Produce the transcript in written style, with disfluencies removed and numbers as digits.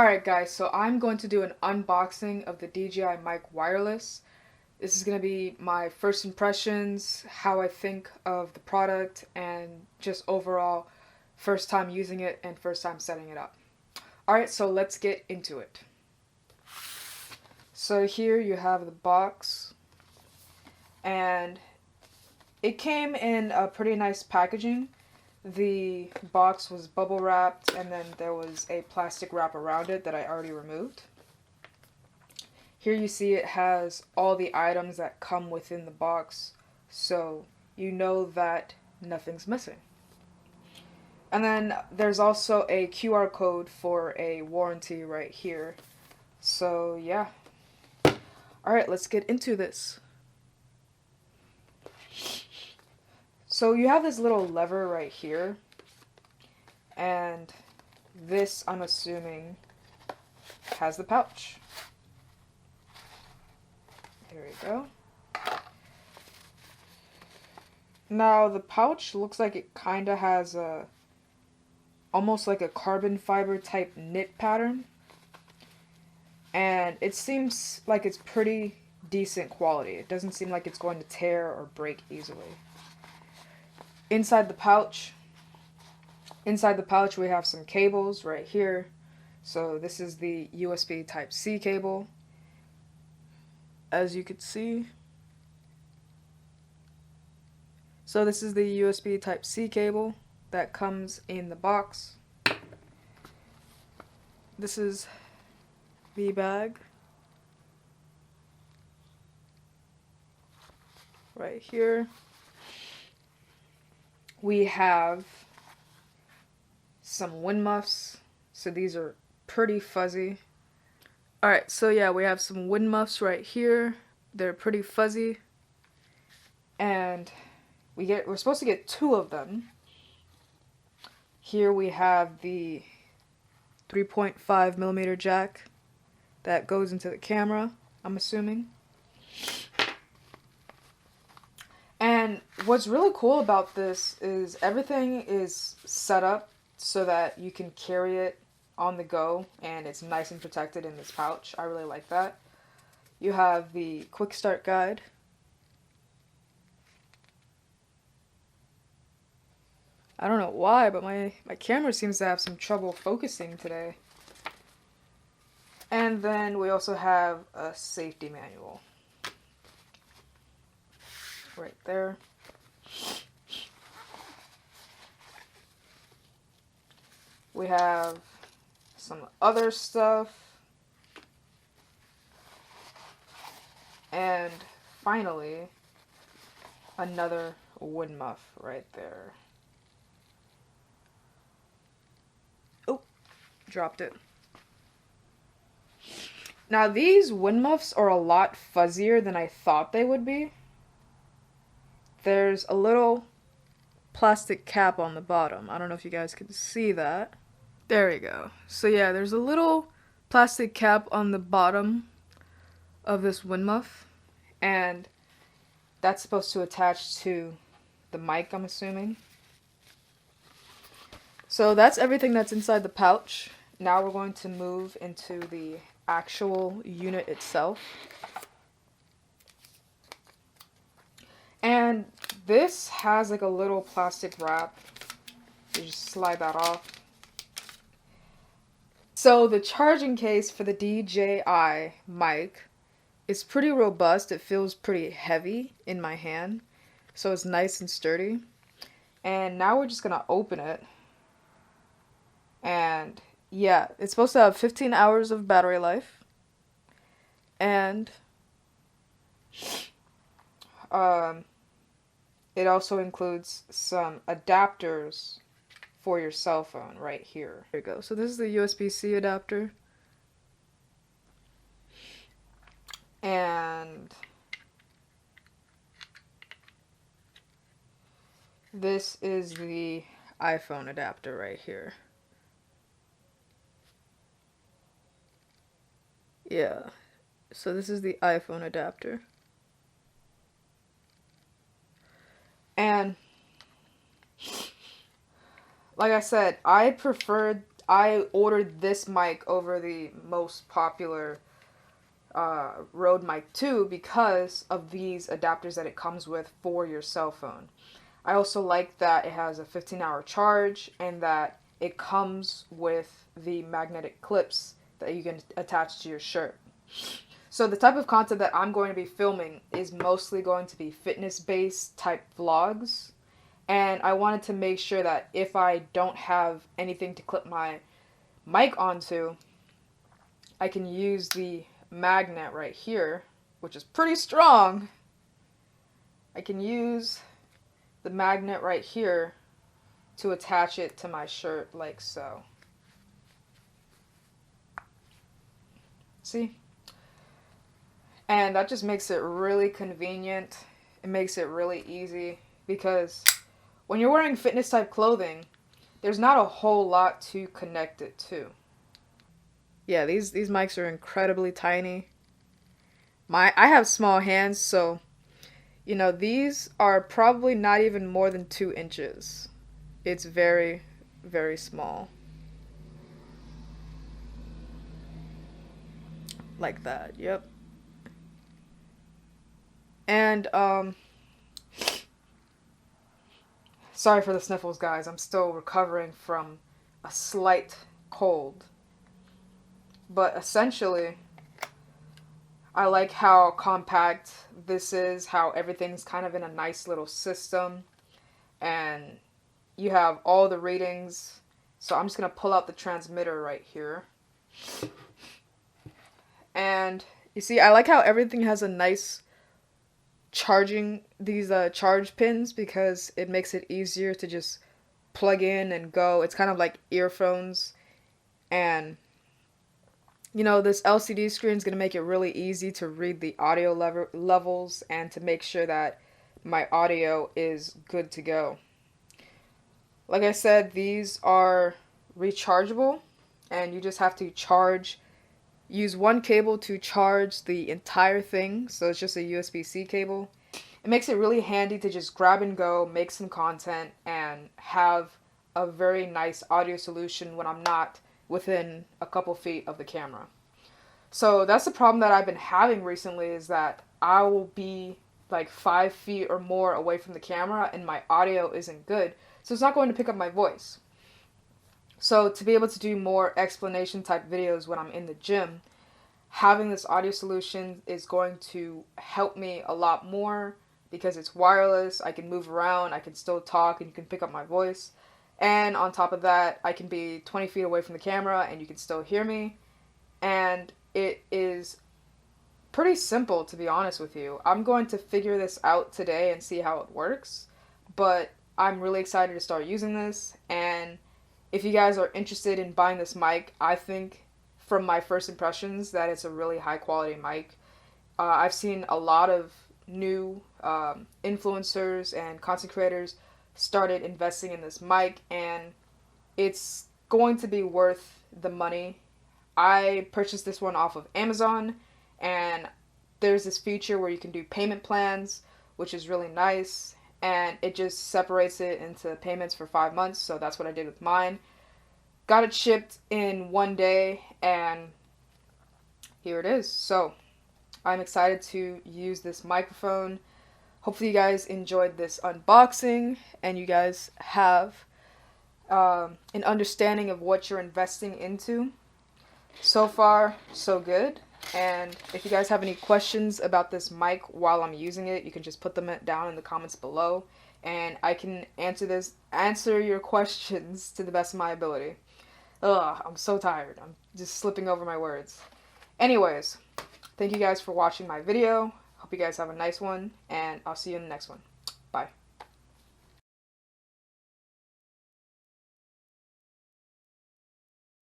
Alright guys, so I'm going to do an unboxing of the DJI mic wireless. This is going to be my first impressions, how I think of the product, and just overall first time using it and first time setting it up. Alright, so let's get into it. So here you have the box, and it came in a pretty nice packaging. The box was bubble wrapped, and then there was a plastic wrap around it that I already removed. Here you see it has all the items that come within the box, so you know that nothing's missing. And then there's also a QR code for a warranty right here. So yeah. Alright, let's get into this. So you have this little lever right here, and this, I'm assuming, has the pouch. There we go. Now the pouch looks like it kind of has almost like a carbon fiber type knit pattern, and it seems like it's pretty decent quality. It doesn't seem like it's going to tear or break easily. Inside the pouch we have some cables right here. So this is the USB Type-C cable, as you can see. So this is the USB Type-C cable that comes in the box. This is the bag right here. We have some wind muffs, so these are pretty fuzzy. Alright, so yeah, we have some wind muffs right here. They're pretty fuzzy, and we're supposed to get 2 of them. Here we have the 3.5mm jack that goes into the camera, I'm assuming. And what's really cool about this is everything is set up so that you can carry it on the go, and it's nice and protected in this pouch. I really like that. You have the quick start guide. I don't know why, but my camera seems to have some trouble focusing today. And then we also have a safety manual right there. We have some other stuff. And finally, another wood muff right there. Oh, dropped it. Now these wind muffs are a lot fuzzier than I thought they would be. There's a little plastic cap on the bottom. I don't know if you guys can see that. There we go. So yeah, there's a little plastic cap on the bottom of this wind muff, and that's supposed to attach to the mic, I'm assuming. So that's everything that's inside the pouch. Now we're going to move into the actual unit itself. And this has like a little plastic wrap. You just slide that off. So the charging case for the DJI mic is pretty robust. It feels pretty heavy in my hand, so it's nice and sturdy. And now we're just gonna open it. And yeah, it's supposed to have 15 hours of battery life. And it also includes some adapters for your cell phone right here. There you go. So this is the USB-C adapter. And this is the iPhone adapter right here. Yeah. So this is the iPhone adapter. And like I said, I I ordered this mic over the most popular Rode Mic 2 because of these adapters that it comes with for your cell phone. I also like that it has a 15-hour charge and that it comes with the magnetic clips that you can attach to your shirt. So the type of content that I'm going to be filming is mostly going to be fitness-based type vlogs. And I wanted to make sure that if I don't have anything to clip my mic onto, I can use the magnet right here, which is pretty strong. I can use the magnet right here to attach it to my shirt like so. See? And that just makes it really convenient. It makes it really easy because when you're wearing fitness type clothing, there's not a whole lot to connect it to. Yeah, these mics are incredibly tiny. I have small hands, so you know, these are probably not even more than 2 inches. It's very, very small. Like that, yep. And, sorry for the sniffles, guys. I'm still recovering from a slight cold. But essentially, I like how compact this is, how everything's kind of in a nice little system. And you have all the readings. So I'm just going to pull out the transmitter right here. And you see, I like how everything has a nice charging, these charge pins, because it makes it easier to just plug in and go. It's kind of like earphones. And you know, this LCD screen is going to make it really easy to read the audio levels and to make sure that my audio is good to go. Like I said, these are rechargeable, and you just have to use one cable to charge the entire thing, so it's just a USB-C cable. It makes it really handy to just grab and go, make some content, and have a very nice audio solution when I'm not within a couple feet of the camera. So that's the problem that I've been having recently, is that I will be like 5 feet or more away from the camera and my audio isn't good, so it's not going to pick up my voice. So to be able to do more explanation type videos when I'm in the gym, having this audio solution is going to help me a lot more because it's wireless. I can move around, I can still talk, and you can pick up my voice. And on top of that, I can be 20 feet away from the camera and you can still hear me. And it is pretty simple, to be honest with you. I'm going to figure this out today and see how it works. But I'm really excited to start using this. And if you guys are interested in buying this mic, I think from my first impressions that it's a really high quality mic. I've seen a lot of new influencers and content creators started investing in this mic, and it's going to be worth the money. I purchased this one off of Amazon, and there's this feature where you can do payment plans, which is really nice, and it just separates it into payments for 5 months, so that's what I did with mine. Got it shipped in 1 day, and here it is. So I'm excited to use this microphone. Hopefully you guys enjoyed this unboxing and you guys have an understanding of what you're investing into. So far, so good. And if you guys have any questions about this mic while I'm using it, you can just put them down in the comments below, and I can answer your questions to the best of my ability. Ugh, I'm so tired. I'm just slipping over my words. Anyways, thank you guys for watching my video. Hope you guys have a nice one, and I'll see you in the next one. Bye.